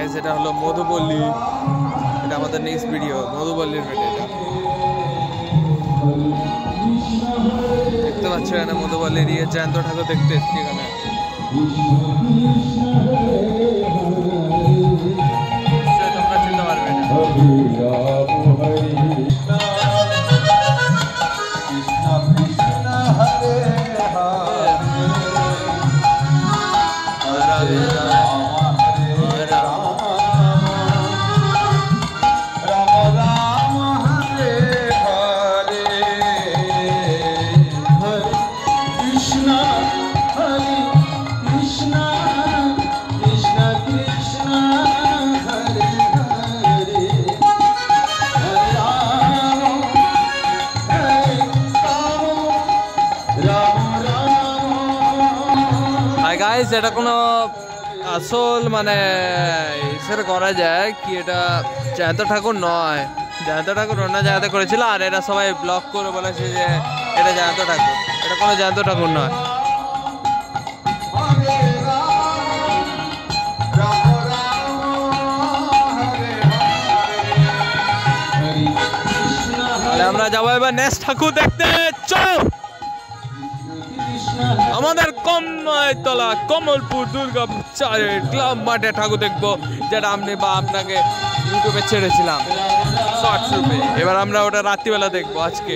Guys এটা হলো মধুপল্লী, এটা আমাদের নেক্সট ভিডিও মধুপল্লীর মেটে। এটা দেখতে পাচ্ছ এখানে মধুপল্লীর জ্যান্ত ঠাকুর দেখতে এসছি এখানে। তোমরা চিনতে পারবে না। গাইস এটা কোনো আসল মানে ইসের করা যায় কি, এটা জ্যান্ত ঠাকুর নয়, জ্যান্ত ঠাকুর অন্য জায়গাতে করেছিল আর এরা সবাই ব্লক করে বলেছে যে এটা জ্যান্ত ঠাকুর। এটা কোনো জ্যান্ত ঠাকুর নয়। তাহলে আমরা যাবো এবার নেক্সট ঠাকুর দেখতে। চলো আমাদের কমতলা কমলপুর দুর্গা ক্লাব মাঠে ঠাকুর দেখবো, যেটা আপনি বা আপনাকে ইউটিউবে ছেড়েছিলাম শর্টস রূপে। এবার আমরা ওটা রাত্রিবেলা দেখবো আজকে।